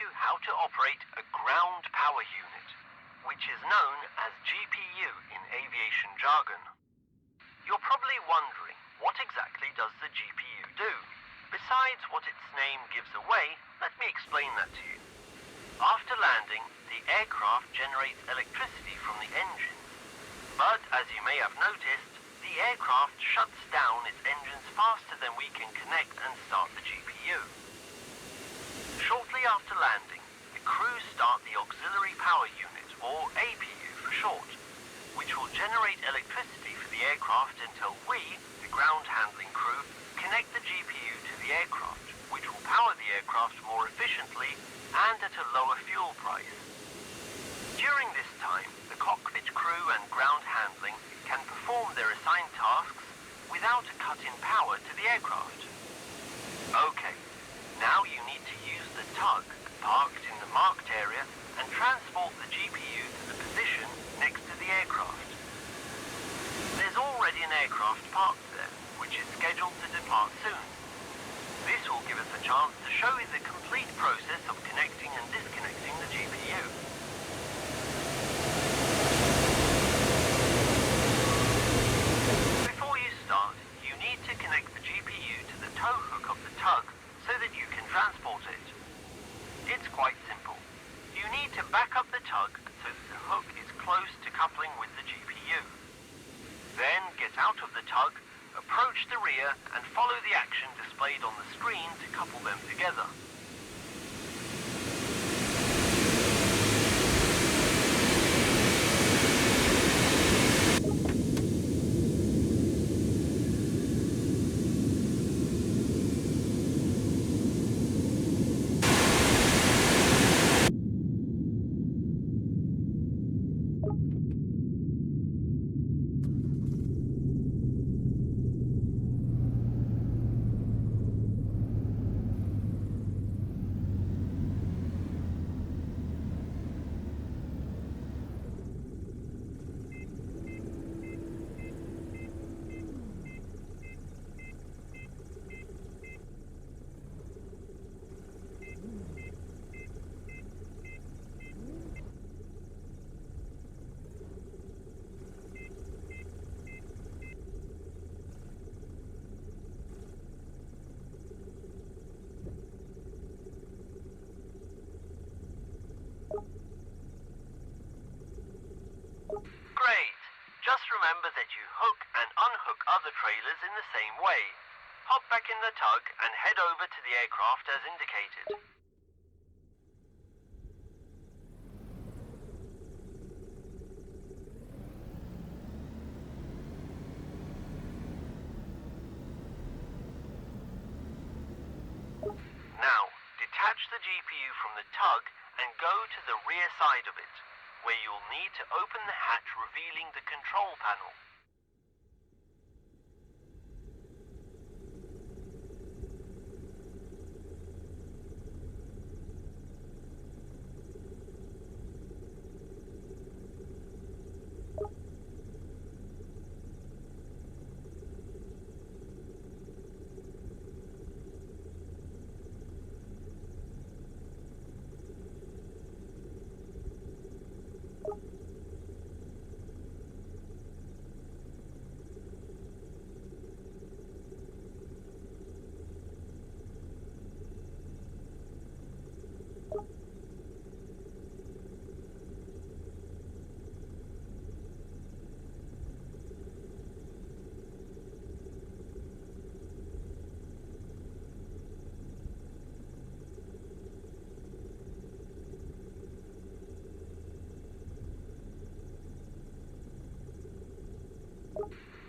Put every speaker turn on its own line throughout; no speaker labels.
you how to operate a ground power unit, which is known as GPU in aviation jargon. You're probably wondering, what exactly does the GPU do? Besides what its name gives away, let me explain that to you. After landing, the aircraft generates electricity from the engines. But as you may have noticed, the aircraft shuts down its engines faster than we can connect and start the GPU. Shortly after landing, the crew start the auxiliary power unit, or APU for short, which will generate electricity for the aircraft until we, the ground handling crew, connect the GPU to the aircraft, which will power the aircraft more efficiently and at a lower fuel price. During this time, the cockpit crew and ground handling can perform their assigned tasks without a cut in power to the aircraft. Okay, now you need to use the tug parked in the marked area and transport the GPU to the position next to the aircraft. There's already an aircraft parked there, which is scheduled to depart soon. This will give us a chance to show you the complete process of connecting and disconnecting the GPU. Before you start, you need to connect the GPU to the tow hook of the tug so that you can transport it. It's quite simple. You need to back up the tug so that the hook is close to coupling with the GPU. Then get out of the tug, approach the rear and follow the action displayed on the screen to couple them together. Great! Just remember that you hook and unhook other trailers in the same way. Hop back in the tug and head over to the aircraft as indicated. Now, detach the GPU from the tug and go to the rear side of it, where you'll need to open the hatch revealing the control panel.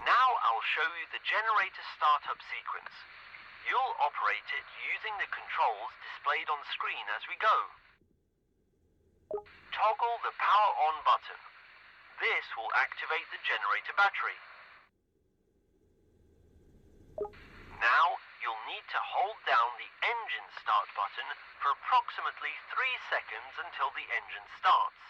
Now I'll show you the generator startup sequence. You'll operate it using the controls displayed on screen as we go. Toggle the power on button. This will activate the generator battery. Now you'll need to hold down the engine start button for approximately 3 seconds until the engine starts.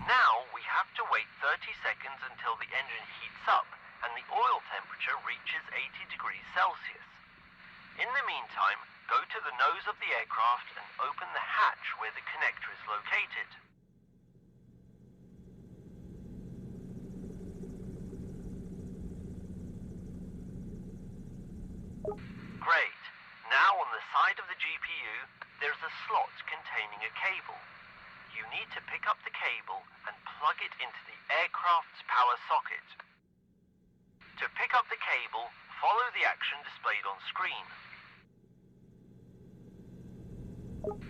Now we have to wait 30 seconds until the engine heats up and the oil temperature reaches 80 degrees Celsius. In the meantime, go to the nose of the aircraft and open the hatch where the connector is located. Great. Now on the side of the GPU, there's a slot containing a cable. You need to pick up the cable and plug it into the aircraft's power socket. To pick up the cable, follow the action displayed on screen.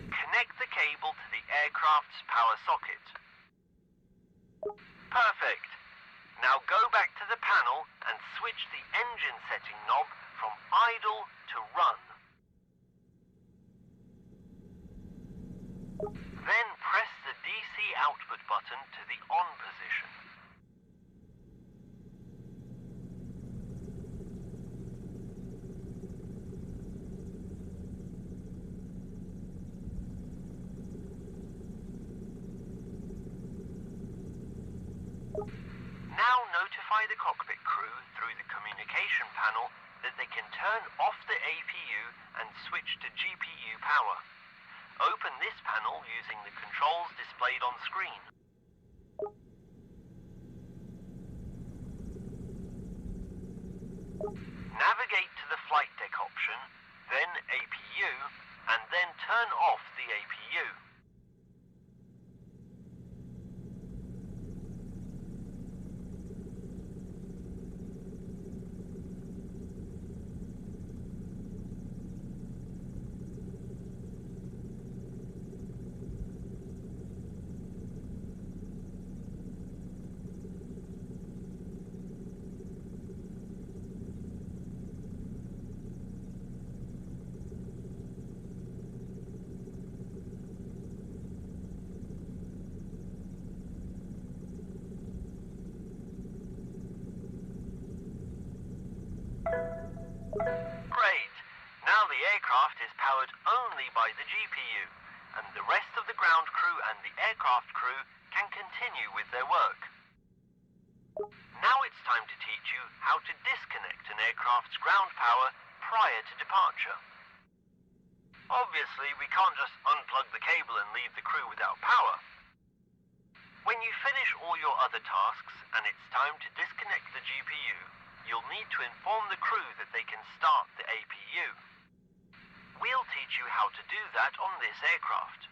Connect the cable to the aircraft's power socket. Perfect. Now go back to the panel and switch the engine setting knob from idle to run. Then press the DC output button to the on position. Now notify the cockpit crew through the communication panel that they can turn off the APU and switch to GPU power. Open this panel using the controls displayed on screen. Navigate to the flight deck option, then APU, and then turn off the APU. Great! Now the aircraft is powered only by the GPU, and the rest of the ground crew and the aircraft crew can continue with their work. Now it's time to teach you how to disconnect an aircraft's ground power prior to departure. Obviously, we can't just unplug the cable and leave the crew without power. When you finish all your other tasks and it's time to disconnect the GPU, you'll need to inform the crew that they can start the APU. We'll teach you how to do that on this aircraft.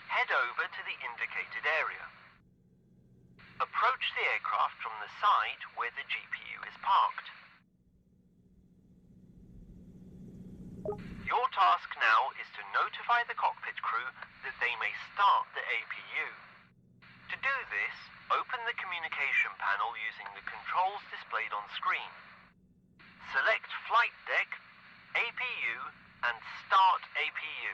Head over to the indicated area. Approach the aircraft from the side where the GPU is parked. Your task now is to notify the cockpit crew that they may start the APU. To do this, open the communication panel using the controls displayed on screen. Select Flight Deck, APU, and Start APU.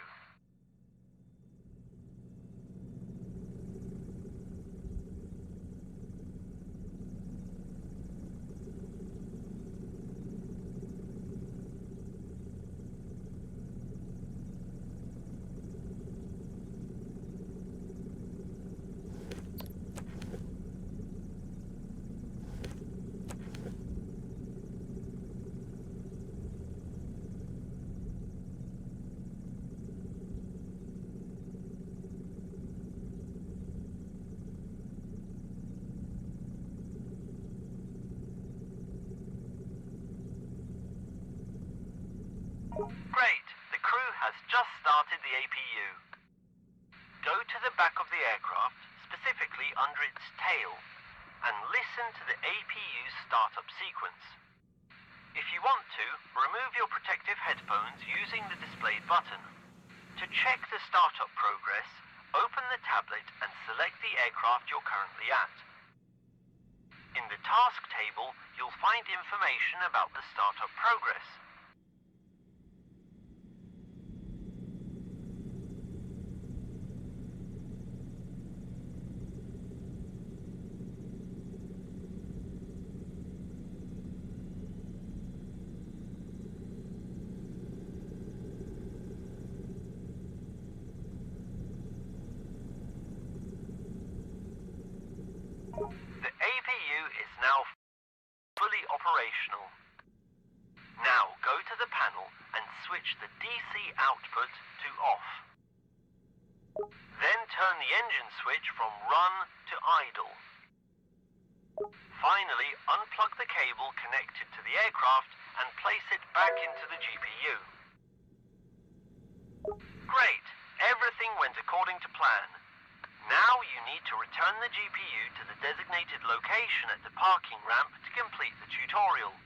Great! The crew has just started the APU. Go to the back of the aircraft, specifically under its tail, and listen to the APU's startup sequence. If you want to, remove your protective headphones using the displayed button. To check the startup progress, open the tablet and select the aircraft you're currently at. In the task table, you'll find information about the startup progress. The APU is now fully operational. operational. Now go to the panel and switch the DC output to off. Then turn the engine switch from run to idle. Finally, unplug the cable connected to the aircraft and place it back into the GPU. Great! Everything went according to plan. Now you need to return the GPU to the designated location at the parking ramp to complete the tutorial.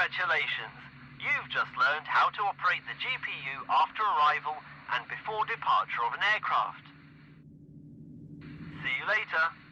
Congratulations! You've just learned how to operate the GPU after arrival and before departure of an aircraft. See you later!